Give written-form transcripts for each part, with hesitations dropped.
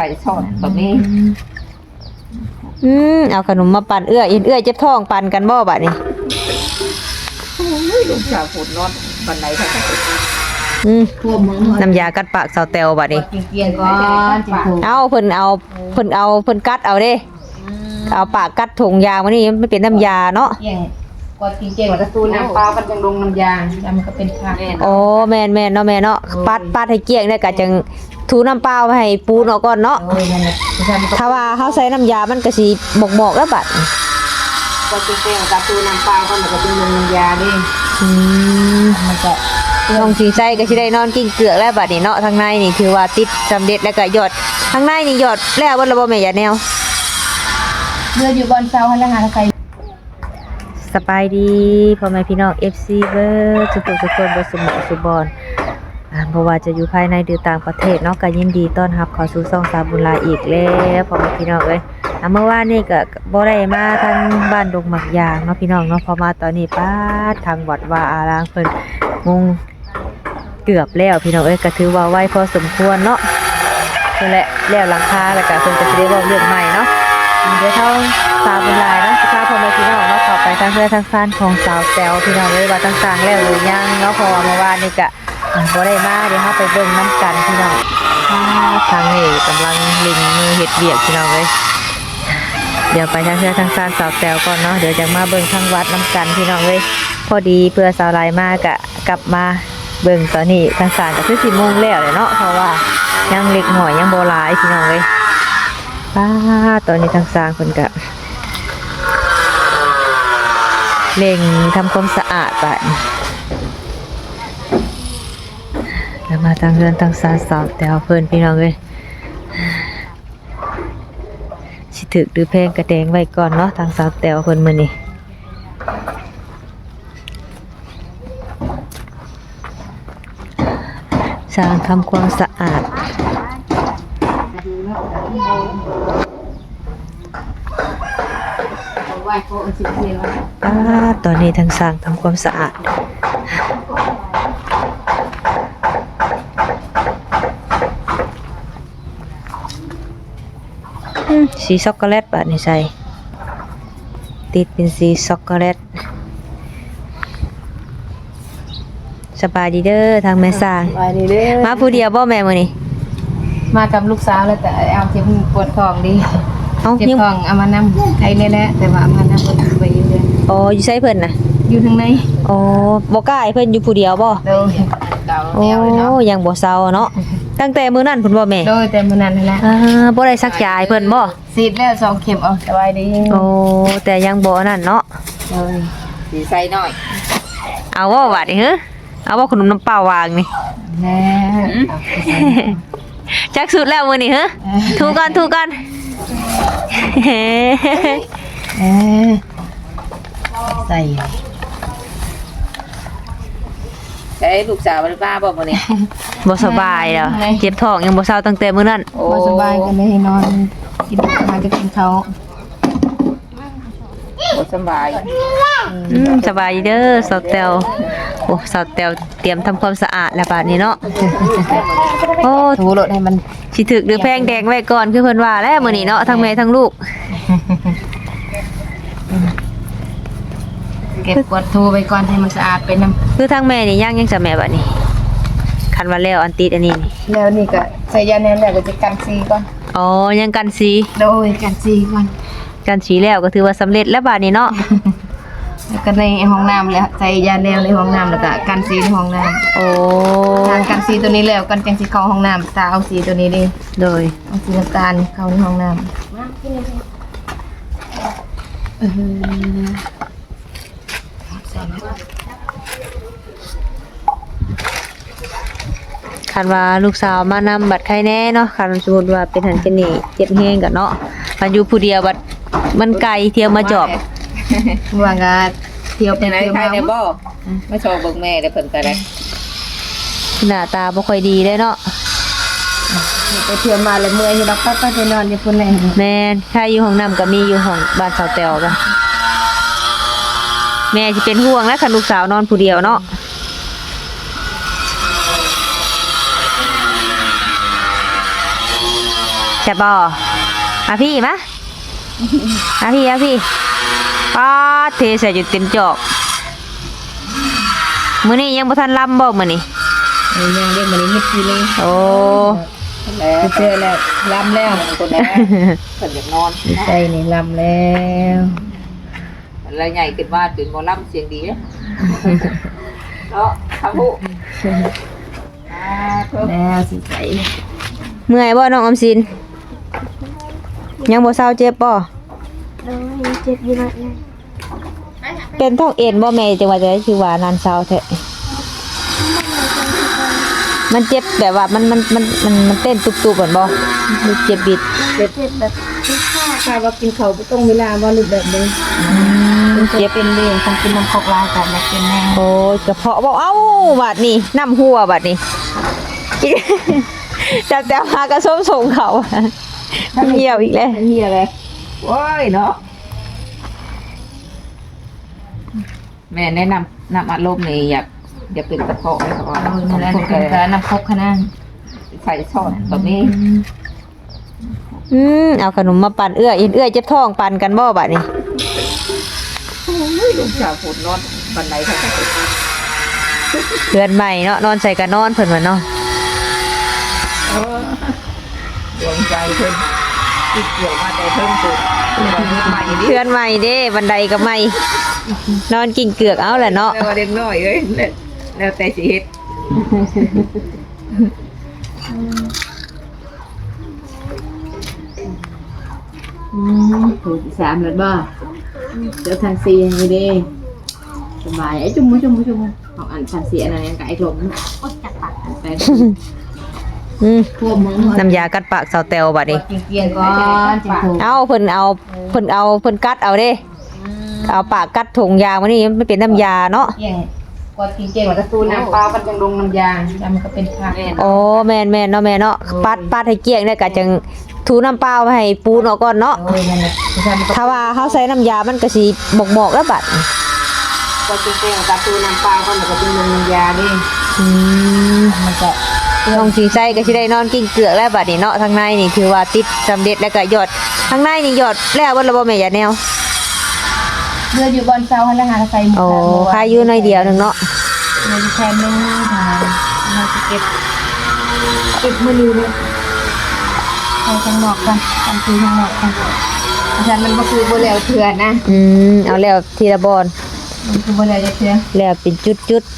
ไข่ทอดแบบนี้เอาขนมมาปั่นเอื้อเจ็บท้องปั่นกันบ่บัดนี้ลูกสาวฝนนอนบันไดเขาก็ท่วมมือน้ำยากัดปากเสาแตวบัดนี้เกียงก่อนจิ๋วเอาเพิ่นกัดเอาเด้เอาปากกัดถุงยางมานี่ไม่เป็นน้ำยาเนาะเกียงกอดเกียงว่าจะตู้น้ำเปล่ากันจังลงน้ำยางมันก็เป็นผักโอ้แม่นเนาะแม่เนาะปัดให้เกลี้ยงได้ก็จังถูน้ำเปล่าให้ปูนออกก่อนเนาะถ้าว่าเฮาใส่น้ำยามันก็สิบอกแล้วบัดกอดเกียงกับตู้น้ำเปล่ากันมันก็เป็นลงน้ำยาดิมันก็น้องสีใส่ก็สิได้นอนกินเกลือแล้วบัดนี้เนาะทางในนี่ถือว่าติดสำเร็จแล้วก็หยอดทางในนี่หยอดแล้วบ่ละบ่แม่ยาแนวเรืออยู่บนเสาให้ละหาใครสบายดีพ่อแม่พี่น้อง FC เบิร์ดทุกคนบ่สมบูรณ์สุบอนเพราะว่าจะอยู่ภายในหรือต่างประเทศเนาะก็ยินดีต้อนรับเข้าสู่ช่องสาวบุญหลายอีกแล้วพ่อแม่พี่น้องเอ้ยเมื่อวานนี่ก็บ่ได้มาทางบ้านดงหมักยางเนาะพี่น้องเนาะพอมาตอนนี้ป้าทางวัดว่าอารามเพิ่นมุงเกือบแล้วพี่น้องเอ้ยก็ถือว่าไวพอสมควรเนาะนั่นแหละแล้วหลังคาแล้วก็เพิ่นก็สิได้เว้าเรื่องใหม่เนาะเดี๋ยวเท่าสาวบุญหลายเนาะสิพาพ่อแม่พี่น้องเนาะเข้าไปทางเพื่อทางซ่านของสาวแต้วพี่น้องเอ้ยว่าต่างๆแล้วหรือยังเนาะเพราะว่าเมื่อวานนี่ก็บ่ได้มาเดี๋ยวเฮาไปเบิ่งน้ำกันพี่น้องทางนี้กำลังลิงมือเฮ็ดเวียกพี่น้องเอ้ยเดี๋ยวไปทางเพื่อทางซ่านสาวแต้วก่อนเนาะเดี๋ยวจะมาเบิ่งทางวัดน้ำกันพี่น้องเอ้ยพอดีเพื่อสาวหลายมากะกลับมาเบิ่งตอนนี้ทางศาลก็คือ10 โมงแล้วเลยเนาะเพราะว่ายังเล็กหน่อยยังบ่หลายพี่น้องเอ้ยตอนนี้ทางศาลเพิ่นก็เร่งทำความสะอาดบัดแล้วมาทางเรือนทางศาลสาวแต้วเพิ่นพี่น้องเอ้ยสิถึกหรือแพงกระแดงไว้ก่อนเนาะทางสาวแต้วเพิ่นมื้อนี้สร้างทำความสะอาดตอนนี้ทางสร้างทำความสะอาดสีช็อกโกแลตแบบนี้ใส่ติดเป็นสีช็อกโกแลตสบายดีเด้อทางแม่สร้างสบายดีเด้อมาผู้เดียวบ่แม่มื้อนี้มากับลูกสาวแล้วแต่เอาเจ็บปวดท้องดิเจ็บท้องเอามานำใครนี่แหละแต่ว่าเอามานำเพิ่นไปอยู่เด้ออ๋ออยู่ไสเพิ่นน่ะอยู่ทางในอ๋อบ่กล้าให้เพิ่นอยู่ผู้เดียวบ่โดยเก่าแนวเลยเนาะยังบ่เซาเนาะตั้งแต่มื้อนั้นเพิ่นบ่แม่โดยแต่มื้อนั้นนั่นแหละบ่ได้ซักยาให้เพิ่นบ่ฉีดแล้ว2 เข็มเอาสบายดีโอ้แต่ยังบ่นั่นเนาะสิใส่หน่อยเอาบ่บาดนี่ฮึเอาบ่ขนมน้ำเปล่าวางนี่แน่จักสุดแล้วมื้อนี้ฮึถูกันใส่ลูกสาวบ่บ้าบ่มื้อนี้บ่สบายแล้วเจ็บท้องยังบ่เซาตั้งแต่มื้อนั้นบ่สบายก็เลยนอนกินมาจะกินข้าวบ่สบายสบายเด้อสาวแต้วโอ้สาวแต้วเตรียมทำความสะอาดแล้วบาดนี้เนาะโอ้ถูรถให้มันสิถึกหรือแพงแดงไว้ก่อนคือเพิ่นว่าแล้วมื้อนี้เนาะทั้งแม่ทั้งลูกเก็บกวาดถูไปก่อนให้มันสะอาดไปนำคือทั้งแม่นี่ยังจะแม่บัดนี้คันว่าแล้วอันติดอันนี้นี่แล้วนี่ก็ใส่ยาแนวแล้วก็จะกันสีก่อนอ๋อยังกันสีโดยกันสีก่อนกันสีแล้วก็ถือว่าสำเร็จแล้วบาดนี้เนาะแล้วก็ในห้องน้ำแล้วใส่ยาแนวในห้องน้ำแล้วก็กันสีในห้องน้ำโอ้กันสีตัวนี้แล้วกันจังสิเข้าห้องน้ำตาเอาสีตัวนี้ดิโดยเอาสีน้ำตาลเข้าในห้องน้ำคันว่าลูกสาวมานำบัตรไข้แน่เนาะคันสมมุติว่าเป็นหันเป็นนี่เจ็บแฮงกันเนาะคันอยู่ผู้เดียวบัดมันไกลเที่ยวมาจอบว่าก็เที่ยวไปไหนใครได้บ่มาโชว์เบิ่งแม่ได้เพิ่นก็ได้หน้าตาบ่ค่อยดีเลยเนาะไปเที่ยวมาแล้วเมื่อยอยู่ดอกไปนอนอยู่พุ่นแหละแม่นใครอยู่ห้องน้ำก็มีอยู่ห้องบ้านสาวแต้วกันแม่สิเป็นห่วงแล้วคันลูกสาวนอนผู้เดียวเนาะใจ ช่บ่มาพี่มาพี่ป้าเทใส่อยู่เต็มจอกมื้อนี้ยังบ่ทันลำบ่มื้อนี้ ยังได้มันนิดทีนึง โอ้ แล้ว เจอแล้วลำแล้ว คนนั้นเพิ่นอยากนอน ใช่นี่ลำแล้ว อะไรใหญ่ขึ้นว่าตื่นหมอลำเสียงดีเนาะทำผู้เพิ่ม แล้วสิใส่ เมื่อยบ่น้องออมสินยังบ่เศร้าเจ็บบ่ เจ็บอยู่หน่อยนึง เป็นท้องเอ็นบ่แม่จังว่าจะได้ชื่อว่านานเศร้าแท้มันเจ็บแบบว่ามันเต้นตุบๆเหมือนบ่หรือเจ็บบิด เจ็บแบบที่ข้อ ถ้าว่ากินเขาบ่ต้องเวลาบ่หรือแบบนึง เจ็บ เป็นเรื่องต้องกินน้ำคอกลายก่อนแล้วเป็นแน่ โอ้ยกระเพาะบ่เอ้าบัดนี้น้ำหัวบัดนี้ จับแต่มากระส้มส่งเขาเหี่ยวอีกแล้ว เฮียเลย โอ้ยเนาะแม่แนะนำน้ำอัดลมนี่อยากเป็นตะเพาะเลยครับว่า นั่นแหละเป็นการน้ำคอกขนาด ใส่ซอสแบบนี้ เอาขนมมาปั่นเอื้อยเจ็บท้องปั่นกันบ่บัดนี้ ลูกสาวฝนนอนบันไดค่ะ เดือนใหม่เนาะนอนใส่กันนอนเพิ่นว่าเนาะ ดวงใจเพิ่นติดเกี่ยวมาแต่เพิ่งตื่นเราเฮ็ดใหม่ดิ เดือนใหม่เด้บันไดก็ใหม่นอนกิ่งเกือกเอาแหละเนาะ แล้วเด็กน้อยเอ้ยแล้วแต่สิเฮ็ด ถูกสามแล้วบ่เดี๋ยวทางซีให้ดีสบายไอ้จุ่มของอันทางซีอันนั้นยังกับไอ้ลมไป ทั่วมึง น้ำยากัดปากเสาแตวบัดนี้ เกียงก่อนจะถูก เอาเพิ่นกัดเอาเด้เอาปากกัดถุงยางมานี่มันเป็นน้ำยาเนาะ เกียงกดเกียงแล้วก็ตู้น้ำเปล่ามันจังลงน้ำยางแล้วมันก็เป็นผัก โอ้แม่นเนาะแม่เนาะปัดให้เกลี้ยงได้ก็จังถูน้ำเปล่าให้ปูนออกก่อนเนาะ โอ้ยนั่นแหละ ถ้าว่าเฮาใส่น้ำยามันก็สิบอกแล้วบัด กดเกียงกับตู้น้ำเปล่าก็มันก็เป็นลงน้ำยาดิ มันจะ น้องสีใส่ก็สิได้นอนกิ้งเกลือกแล้วบัดนี้เนาะทางในนี่คือว่าติดสำเร็จแล้วก็หยอดทางในนี่หยอดแล้วบ่ระบ่แม่ยาแนว เลืออยู่บนเสาให้ละหาใส่หมู โอ้คายอยู่หน่อยเดียวหนึงเนาะ เลืออยู่แค่นึงค่ะเราจะเก็บมือนี้เลยเอาข้างนอกกันทำคือข้างนอกกันอาจารย์มันก็คือโบแล้วเถื่อนนะ เอาแล้วทีละบอน มันคือโบแล้วจะเถื่อน แล้วเป็นจุดๆ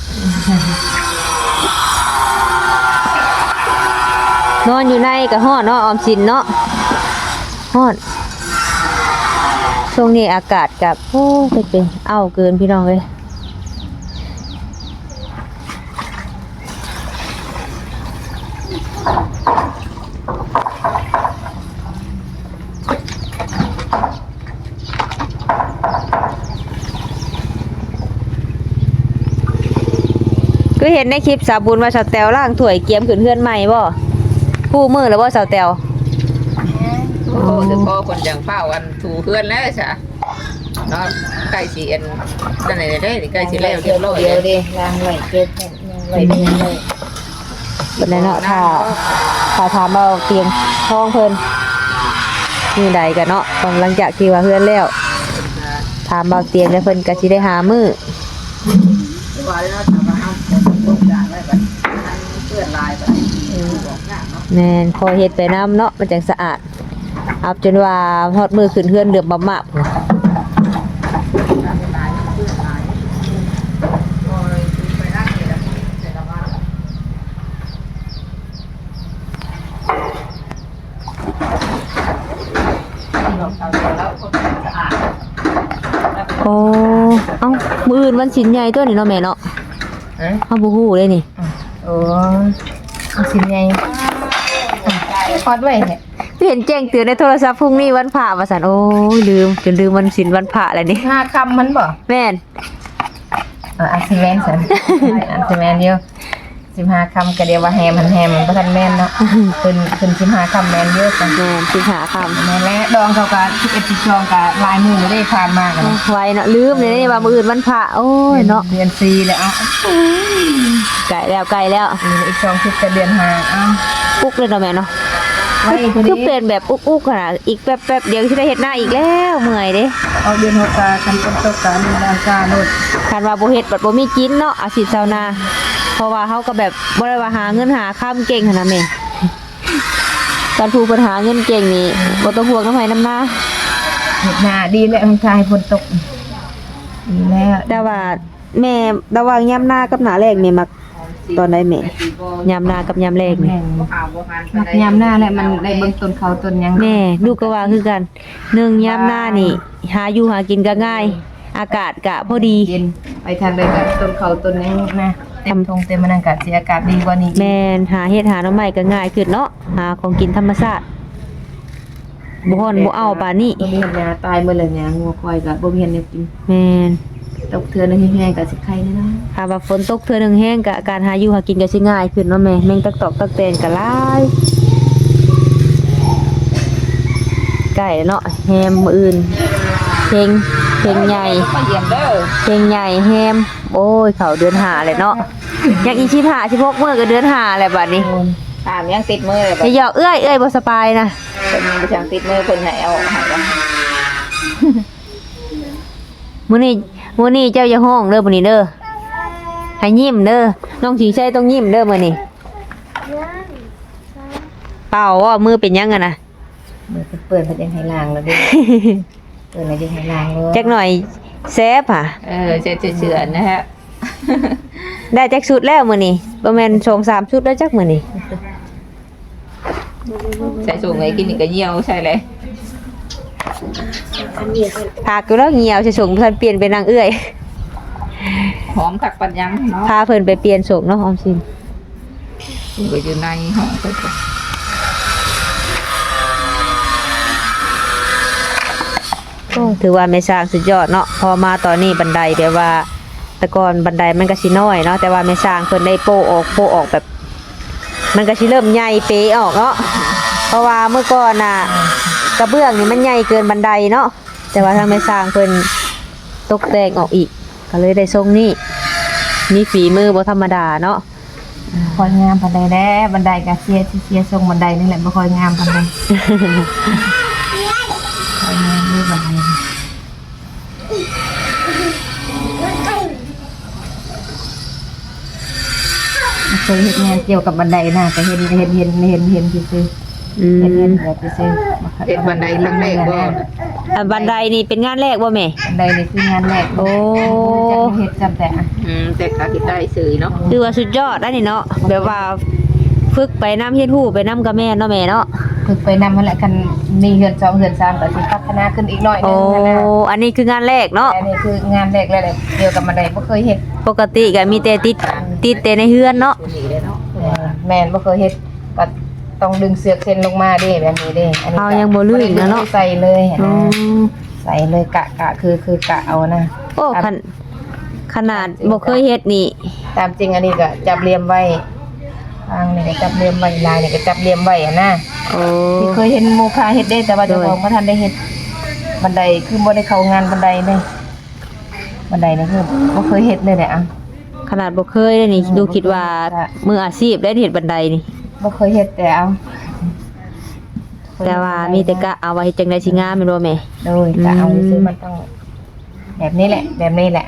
นอนอยู่ในก็ฮ้อนเนาะออมสินเนาะฮ้อนช่วงนี้อากาศกับโอ้เป็นเอาเกินพี่น้องเลยก็เห็นในคลิปสาวบุญว่าสาวแตวล่างถ้วยเกียมขึ้นเพื่อนใหม่บ่คู่มือแล้วบ่สาวแตว โอ้เดี๋ยวพ่อคนจังเฝ้าวันถูเพื่อนแล้วจ้ะเนาะใกล้สิเอ็นนั่นไหนได้ใกล้สิแล้วเรียบร้อย เดียวดิล้างไว้เก็บไว้เนียนเลย เป็นไรเนาะถ้าถามเอาเตียงห้องเพิ่นมือใดกันเนาะตอนหลังจากที่ว่าเพื่อนแล้วถามเอาเตียงแล้วเพิ่นก็สิได้หามือ ว่าแล้วถามว่าเอาตกด่างไว้บัดเพื่อนลายบัดบอกยากเนาะ แม่นพอเฮ็ดไปน้ำเนาะมันจังสะอาดเอาจนว่าฮอดมือขึ้นเฮือนเดือบบ่มากโอ้เอ้ามื้ออื่นวันศีลใหญ่ตัวนี้เนาะแม่เนาะเฮาบ่ฮู้เลยนี่ โอ้สิไงคอดไว้เนี่ย เห็นแจ้งเตือนในโทรศัพท์พรุ่งนี้วันพระว่าซั่นโอ้ยลืมจนลืมวันศีลวันพระแล้วนี่ 5 คำมันบ่ แม่น อันสิแม่นสันอันสิแม่นเดียว15 คำก็เดียวว่าแฮมมันบ่ทันแม่นเนาะขึ้น15 คำแม่นเยอะจัง แม่นสิหาคำ แม่นและดองเขาก็11 12ก็ลายมือไม่ได้ผ่านมากัน ไว้เนาะลืมเลยนี่ว่ามื้ออื่นวันพระโอ้ยเนาะ เดือน4แล้วเอ้า ไกลแล้ว อีก2 คลิปก็เดือน5เอ้า ปุ๊กเลยเนาะแม่เนาะ ไว้คือ คือ นี้ เป็นแบบอุกๆขนาดอีกแป๊บๆเดี๋ยวสิได้เฮ็ดหน้าอีกแล้วเมื่อยเด้ เอาเดือน6กาคันฝนตกกันในอากาศโลด คันว่าบ่เฮ็ดบัดบ่มีกินเนาะอาชีพชาวนาเพราะว่าเฮาก็แบบบ่ได้ว่าหาเงินหาค้ำเก่งหั่นน่ะแม่การผู้ปัญหาเงินเก่งนี่บ่ต้องห่วงน้ำไผน้ำหน้า เฮ็ดหน้าดีแล้วมันทายฝนตกดีแล้ว แต่ว่าแม่ระหว่างยามหน้ากับหน้าแรกนี่มักตอนใดแม่ยามหน้ากับยามแรกนี่ แม่นมักยามหน้าแหละมันได้เบิ่งต้นเขาต้นหยัง แม่ลูกก็ว่าคือกันหนึ่งยามหน้านี่หาอยู่หากินก็ง่าย อากาศก็พอดี เย็นไปทางใดก็ต้นเขาต้นหยังนะเต็มทงเต็มมันอากาศสิอากาศดีกว่านี้ แม่นหาเฮ็ดหาหน่อไม้ก็ง่ายขึ้นเนาะหาของกินธรรมชาติบ่ฮ้อนบ่เอาปานนี้ บ่มีเห็นหญ้าตายหมดเลยหญ้างัวควายก็บ่มีเห็นแนวกิน แม่น ตกเทื่อนึงแห้งๆก็สิไข่แน่นอน ถ้าว่าฝนตกเทื่อหนึงแห้งก็การหาอยู่หากินก็สิง่ายขึ้นเนาะแม่แมงตักตอกตักแตนก็หลายใกล้แล้วเนาะแฮมมื้ออื่นเพลงใหญ่ มาเยี่ยมเด้อ เพลงใหญ่แฮมโอ้ยเขาเดือนหาเลยเนาะยังอี15 16มื้อก็เดือนหาแหละบัดนี้ ถามยังติดมือเลย อย่าหยอกเอ้ยบ่สบายนะ เป็นประจำติดมือคนไหนเอาหายไป มื้อนี้เจ้าอย่าห้องเด้อมื้อนี้เด้อให้ยิ้มเด้อน้องสิใช้ต้องยิ้มเด้อมื้อนี้ ยัง เปล่าว่ามือเป็นยังอะนะ มือเปื้อนเพิ่นยังให้ล้างแล้วเด้ เปื้อนแล้วยังให้ล้างเลย จักหน่อยแซบอ่ะ เฉือนนะฮะ ได้จักชุดแล้วมื้อนี้บ่แม่น2-3ชุดแล้วจักมื้อนี้ ใส่สูงไงกินนี่ก็เหี่ยวใช่เลย พากูแล้วเหี่ยวสิส่งเพิ่นเปลี่ยนเป็นนางเอื้อย หอมผักปัญญังเนาะ พาเพิ่นไปเปลี่ยนส่งเนาะออมสิน ก็อยู่ในห้องก็จะ โอ้ถือว่าแม่สร้างสุดยอดเนาะพอมาตอนนี้บันไดแบบว่าแต่ก่อนบันไดมันก็สิน้อยเนาะแต่ว่าแม่สร้างเพิ่นได้โปะออกแบบ มันก็สิเริ่มใหญ่เป๋ออกเนาะเพราะว่าเมื่อก่อนน่ะกระเบื้องนี่มันใหญ่เกินบันไดเนาะแต่ว่าทางแม่สร้างเพิ่นตกแต่งออกอีกก็เลยได้ทรงนี้มีฝีมือบ่ธรรมดาเนาะ คอยงามปานใดแล้บันไดก็เสียทรงบันไดนี่แหละบ่ค่อยงามปานใดคอยงามนี่บันไดเคยเฮ็ดงานเกี่ยวกับบันไดนะแต่เห็นซื่อ อื ๆเห็น ม แบบซื่อๆ เป็นบันไดเรื่องแรกก็ อันบันไดนี่เป็นงานแรกบ่แม่ บันไดนี่คืองานแรก โอ้ จะเฮ็ดจำแต่อะ แต่ขาคิดได้สื่อเนาะ คือว่าสุดยอดได้นี่เนาะแบบว่าฝึกไปน้ำเฮ็ดฮู้ไปน้ำกับแม่เนาะแม่เนาะ ฝึกไปนำมันแหละกันมีเฮือน2เฮือน3ก็สิพัฒนาขึ้นอีกหน่อยห โอ้ นึงนะ อันนี้คืองานแรกเนาะ แต่นี่คืองานแรกแล้วแหละเกี่ยวกับบันไดบ่เคยเฮ็ด ปกติก็มีแต่ติดแต่ในเฮือนเนาะ ตัวนี้เลยเนาะ แม่นบ่เคยเฮ็ดก็ต้องดึงเสือกเส้นลงมาเด้แบบนี้เด้อันนี้ เอายังบ่ลื่นนะเนาะ ใส่เลย อื นะ ม ใส่เลยกะคือกะเอานะ โอ้ขนาดบ่เคยเฮ็ดนี่ ตามจริงอันนี้ก็จับเหลี่ยมไว้ทางนี่ก็จับเหลี่ยมไว้ลายนี่ก็จับเหลี่ยมไว้อะนะ โอ้ ที่เคยเห็นหมู่ค้าเฮ็ดได้แต่ว่าเจ้าของบ่ทันได้เฮ็ดบันไดคือบ่ได้เข้างานบันไดเลยบันไดนี่คือบ่เคยเฮ็ดเลยแหละอ่ะ ขนาดบ่เคยเลยนี่ดูคิดว่ามืออาชีพได้เฮ็ดบันไดนี่ บ่เคยเฮ็ดแต่เอา แต่ว่ามีแต่กะเอาไว้เฮ็ดจังได๋สิงามแม่นบ่แม่ โดยกะเอาซื้อมันต้องแบบนี้แหละ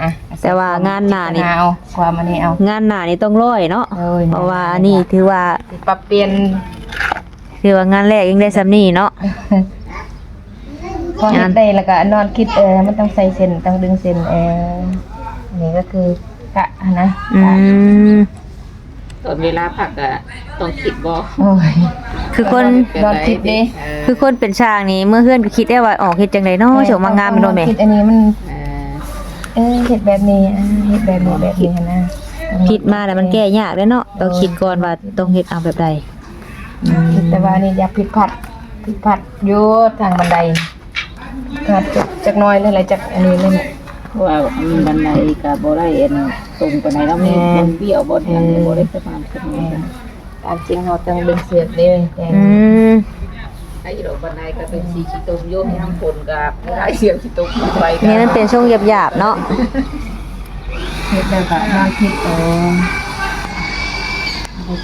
อ่ะ แต่ว่างานหน้านี่ เอาความอันนี้เอา งานหน้านี่ต้องร้อยเนาะ โอ้ย เพราะว่าอันนี้ถือว่า ปรับเปลี่ยน งานแรกยังได้ซ้ำนี่เนาะ พอเฮ็ดได้แล้วก็นอนคิดมันต้องใส่เส้นต้องดึงเส้นอันนี้ก็คือกะนะ อื กะ ม ตอนเวลาผักอะต้องคิดบ่ โอ้ย คือคน นอนคิดดิ คือคนเป็นช่างนี่เมื่อเฮือนก็คิดได้ว่าออกเฮ็ดจังไดเนาะโฉมมางามแม่นบ่แม่ คิดอันนี้มัน เออ เฮ็ดแบบนี้เฮ็ดแบบนี้นะ คิดมาแล้วมันแก้ยากเด้อเนาะต้องคิดก่อนว่าต้องเฮ็ดเอาแบบใด คิดแต่ว่านี่อย่าผิดพลาดอยู่ทางบันไดขาดจักหน้อยเลยแหละจักอันนี้เลยแหละ ว่าบันไดกับบ่ได้ตรงไปไหนแล้วมีบนเบี้ยวบนแทงบ่ได้ประมาณขึ้น ตามจริงเราต้องดึงเสือกเด้แก อืม ไอ้ดอกบันไดก็เป็นสีขี้ตุ่มโยมทั้งคนกับได้เสียงขี้ตุ่มไปกั นี่มันเป็นช่วงหยาบๆเนาะ เฮ็ดแล้วก็นอนคิดไป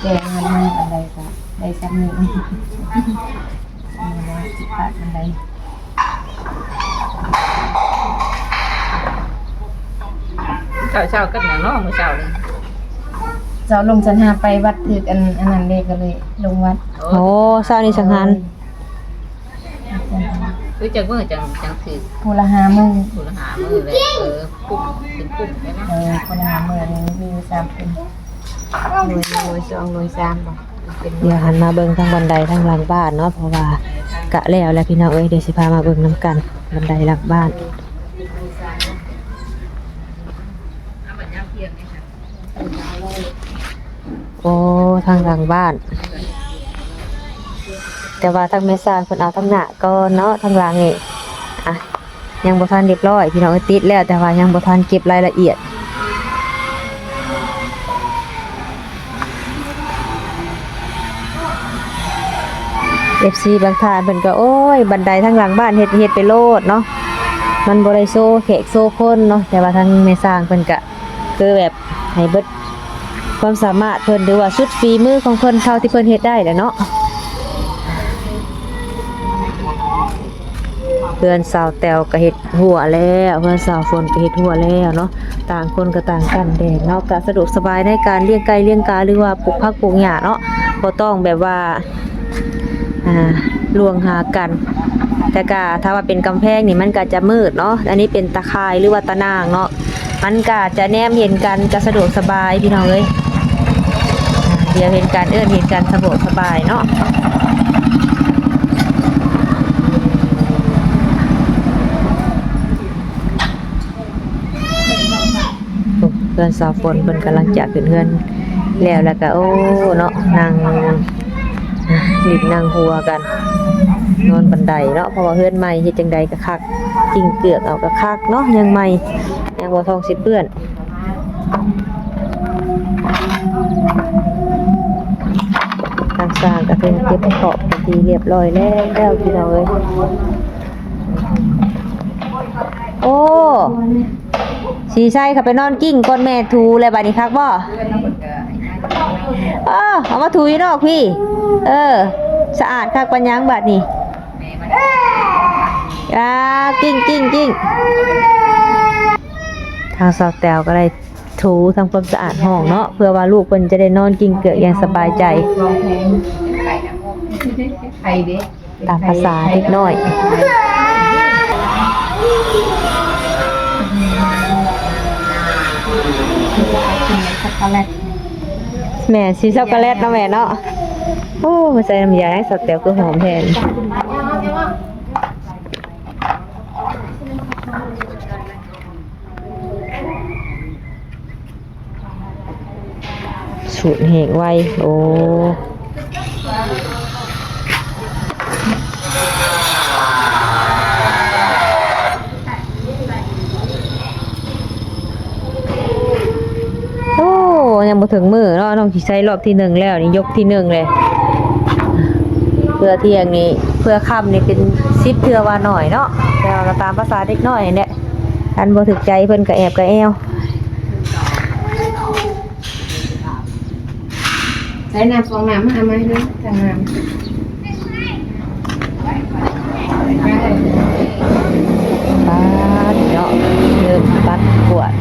แก้งานมาบันไดก็ ได้ซ้ำนี่นี่นะสิขาดมันได้ เช้ากันอย่างเนาะมื้อเช้านี่ เจ้าลงสัญหาไปวัดถืออันนั้นเลยก็เลยลงวัด โอ้เช้านี้สังหาร คือจังมื้อจังถือ ผู้ละ5มื้อ ผู้ละหามื้อเลยปุ๊บเป็นปุ๊บเลยนะ ผู้ละ5มื้อนี่มีอยู่3คนหน่วย2หน่วย3บ่เป็น เดี๋ยวหันมาเบิ่งทางบันไดทางหลังบ้านเนาะเพราะว่ากะแล้วแหละพี่น้องเอ้ยเดี๋ยวสิพามาเบิ่งนํกันบันไดหลังบ้าน เอาบัดยามเที่ยงนี่ค่ะ โอ้ทางหลังบ้าน แต่ว่าทางแม่สร้างเพิ่นเอาทางหน้าก็เนาะทางหลังนี่อ่ะยังบ่ทันเรียบร้อยพี่น้องเอ้ยติดแล้วแต่ว่ายังบ่ทันเก็บรายละเอียด FC บางท่านเพิ่นก็โอ้ยบันไดทางหลังบ้านเฮ็ดไปโลดเนาะมันบ่ได้โซ่แขกโซ่คนเนาะแต่ว่าทางแม่สร้างเพิ่นก็คือแบบให้เบิดความสามารถเพิ่นหรือว่าสุดฝีมือของเพิ่นเท่าที่เพิ่นเฮ็ดได้แหละเนาะเพื่อนสาวแตวก็เฮ็ดหัวแล้วเพื่อนสาวฝนก็เฮ็ดหัวแล้วเนาะต่างคนก็ต่างกันแดดเนาะก็สะดวกสบายในการเลี้ยงไก่เลี้ยงกาหรือว่าปลูกผักปลูกหญ้าเนาะบ่ต้องแบบว่าลวงหากันแต่ก็ถ้าว่าเป็นกำแพงนี่มันก็จะมืดเนาะอันนี้เป็นตะข่ายหรือว่าตะนางเนาะมันก็จะแนมเห็นกันก็สะดวกสบายพี่น้องเอ้ยเดี๋ยวเห็นกันเห็นกันสะดวกสบายเนาะเพื่อนสาวฝนเพิ่นกำลังจะขึ้นเฮือนแล้วก็โอ้เนาะนั่งรีบนั่งหัวกันนอนบันไดเนาะเพราะว่าเฮือนใหม่เฮ็ดจังใดก็คักกิ่งเกือกเอาก็คักเนาะยังใหม่ยังบ่ทองสิเปื้อนทางสร้างก็เพิ่นเก็บขอบเป็นที่เรียบร้อยแล้วพี่น้องเอ้ยโอ้สีใส่ค่ะไปนอนกิ้งก้นแม่ทูเลยบัดนี้คักบ่เอามาถูอยู่นอกพี่สะอาดคักปัญญังบัดนี้กิ้งทางสาวแตวก็ได้ถูทำความสะอาดห้องเนาะเพื่อว่าลูกเพิ่นจะได้นอนกิ้งเกือกอย่างสบายใจตามภาษาเด็กน้อยช็อกโกแลต แม่ชีช็อกโกแลตเนาะแม่เนาะโอ้มาใส่น้ำยาให้สาวแตวคือหอมแทนสูตรแห้งไวโอ้ยังบ่ถึงมือเนาะน้องสิใช้รอบที่1แล้วนี่ยกที่1เลยเพื่อเที่ยงนี้เพื่อค่ำนี่เป็น10เทื่อว่าหน่อยเนาะแต่ว่าก็ตามภาษาเด็กน้อยนี่แหละอันบ่ถึกใจเพิ่นก็แอบก็แอว ใช้น้ำฟองน้ำมาเอามาให้ด้วยทางน้ำ ปัดเนาะเริ่มปัดปวด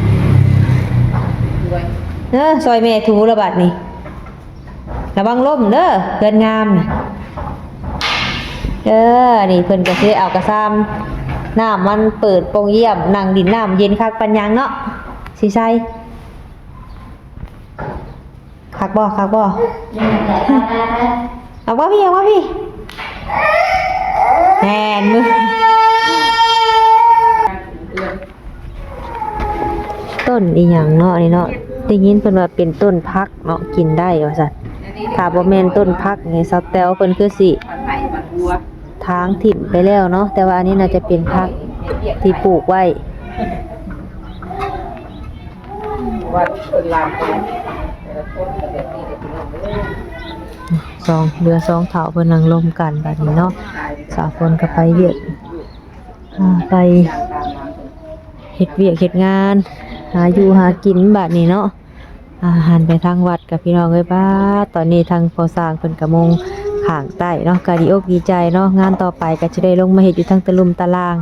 ซอยแม่ถูระบาดนี่ระวังล้มเด้อเพื่อนงามน่ะนี่เพิ่นก็สิเอากระซามน้ำมันเปิดโปร่งเยี่ยมนั่งดินน้ำเย็นคักปัญญังเนาะสิใส่คักบ่เอาว่าพี่แหนมือต้นอีหยังเนาะนี่เนาะได้ยินเพิ่นว่าเป็นต้นพักเนาะกินได้ว่าซั่นถ้าบ่แม่นต้นพักไงสาวแตวเพิ่นคือสิทางถิ่มไปแล้วเนาะแต่ว่าอันนี้น่าจะเป็นพักที่ปลูกไว้ว่าเป็นลามต้นเรือ2เฒ่าเพิ่นนั่งร่วมกันบัดนี้เนาะสาวฝนก็ไปเวียกไปเฮ็ดเวียกเฮ็ดงานหาอยู่หากินบัดนี้เนาะ หันไปทางวัดกับพี่น้องเอ้ยบ้าตอนนี้ทางพอสร้างเพิ่นกะมงข้างใต้เนาะก็ดีอกดีใจเนาะงานต่อไปก็จะได้ลงมาเฮ็ดอยู่ทางตะลุมตะลาง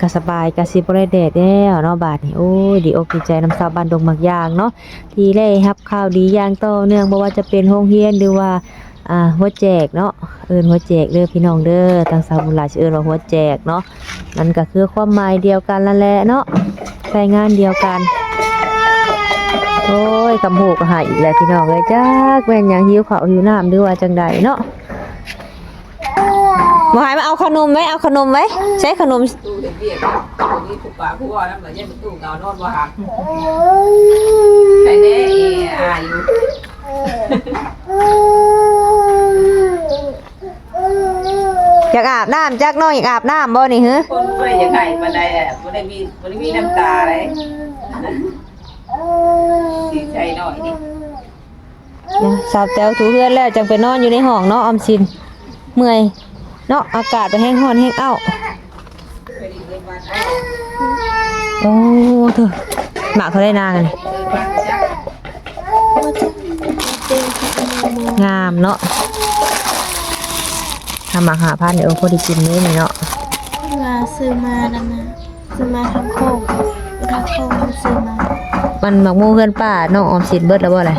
ก็สบายก็สิบ่ได้แดดแล้วเนาะบาดนี้โอ้ยดีอกดีใจนำชาวบ้านดงมักยางเนาะที่ได้รับข่าวดีอย่างต่อเนื่องบ่ว่าจะเป็นโรงเรียนหรือว่าหัวแจกเนาะเอิ้นหัวแจกเด้อพี่น้องเด้อทางสาวบุญหลายสิเอิ้นว่าหัวแจกเนาะนั่นก็คือความหมายเดียวกันนั่นแหละเนาะใช้งานเดียวกันโอ้ยคำโหก็หายอีกแล้วพี่น้องเอ้ยจักแม่นหยังหิวข้าวหิวน้ำหรือว่าจังใดเนาะบ่ให้มาเอาขนมไว้เอาขนมไว้ใช้ขนม ตู้เด็กเบี้ยครับตู้นี้ผูกปากผู้ว่าน้ำเหลือยันตู้เก่านอนว่าหักใครแน่อยู่ อยากอาบน้ำจักน้อยอยากอาบน้ำบ่นี่หือ คนไม่ได้ยังไงบันไดบ่ได้มีน้ำตาเลยดีใจหน่อยนี่ สาวแต้วถูเฮือนแล้วจังไปนอนอยู่ในห้องเนาะออมสินเมื่อยเนาะอากาศไปแห้งร้อนแห้งอ้าวโอ้เถอะหมากเขาได้นางกันนี่งามเนาะทำมาหาพันเดี๋ยวพอดีกินนี้นี่เนาะ มาซื้อมานั่นนะซื้อมาทำโคกซื้อมา มันหมักหมูเพื่อนป้าน้องออมสินเบิดแล้วบ่อะไร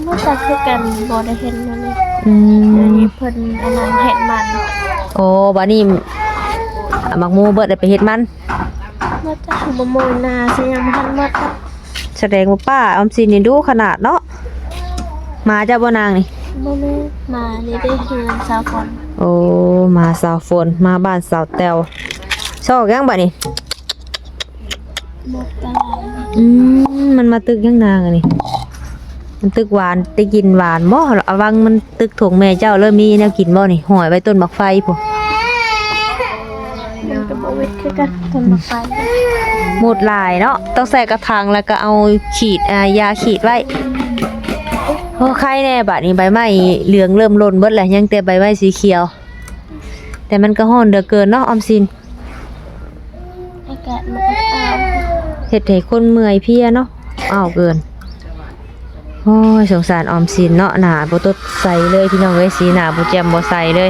เมื่อจากคือกันบ่ได้เห็นมาเลย อืม เพิ่นอันนั้นเห็นมัน โอ้บัดนี้หมักหมูเบิดได้ไปเฮ็ดมัน เมื่อจากบ่มอยนาสิยังบ่ทันหมด แสดงว่าป้าออมสินนี่ดูขนาดเนาะมาเจ้าบ่นางนี่ บ่แม่มานี่ได้เฮือนสาวคน โอ้มาสาวฝนมาบ้านสาวแตวชอบยังบัดนี้ บ่ตาย มันมาตึกยังนางอันนี้มันตึกหวานได้กินหวานบ่เอาวังมันตึกถงแม่เจ้าเริ่มมีแนวกินบ่นี่หอยไว้ต้นบักไฟพุ่น มันก็บ่เวทคือกันทนบ่ไป หมดหลายเนาะต้องใส่กระถางแล้วก็เอาขีดยาขีดไว้โอ้ใครแน่บัดนี้ใบไม้เหลืองเริ่มหล่นเบิดแล้วยังแต่ใบไม้สีเขียว แต่มันก็ร้อนเหลือเกินเนาะออมสิน อากาศมันอบอ้าว เฮ็ดให้คนเมื่อยเพลียเนาะอ้าวเกินโอ้ยสงสารออมสินเนาะหน้าบ่ตดใสเลยพี่น้องเอ้ยสีหน้าบ่แจ่มบ่ใสเลย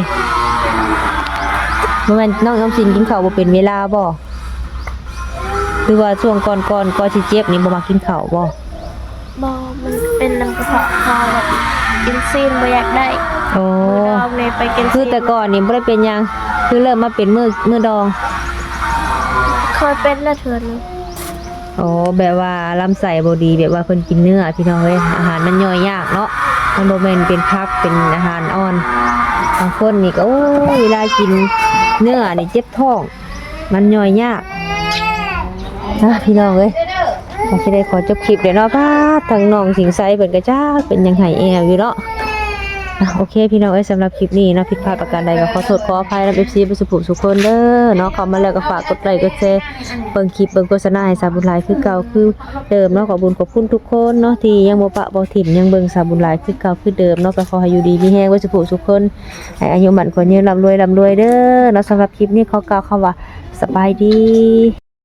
บ่แม่นน้องออมสินกินข้าวบ่เป็นเวลาบ่หรือว่าช่วงก่อนสิเจ็บนี่บ่มากินข้าวบ่ บ่มันเป็นน้ำกระเพาะคอแบบกินซีนบ่อยากได้ โอ้ ดองเลยไปกิน คือแต่ก่อนนี่บ่ได้เป็นหยังคือเริ่มมาเป็นมื้อดอง เคยเป็นแล้วเทื่อนึง โอ้แบบว่าลำไส้บ่ดีแบบว่าเพิ่นกินเนื้อพี่น้องเอ้ยอาหารมันย่อยยากเนาะมันบ่แม่นเป็นผักเป็นอาหารอ่อนบางคนนี่ก็โอ้ยเวลากินเนื้อนี่เจ็บท้องมันย่อยยากพี่น้องเอ้ยก็สิได้ขอจบคลิปเด้เนาะพาทางน้องสิงไสเพิ่นก็จักเป็นหยังไห้แอวอยู่เนาะโอเคพี่น้องเอ้ยสำหรับคลิปนี้เนาะผิดพลาดประการใดก็ขอโทษขออภัยนำ FC บ่สุขทุกคนเด้อเนาะเข้ามาแล้วก็ฝากกดไลค์กดแชร์เบิ่งคลิปเบิ่งโฆษณาให้สาวบุญหลายคือเก่าคือเดิมเนาะขอบคุณทุกคนเนาะที่ยังบ่ปะบ่ถิ่มยังเบิ่งสาวบุญหลายคือเก่าคือเดิมเนาะก็ขอให้อยู่ดีมีแฮงไว้สุขทุกคนให้อายุมั่นขวัญยืนร่ำรวยเด้อเนาะสำหรับคลิปนี้ขอกล่าวคำว่าสบายดี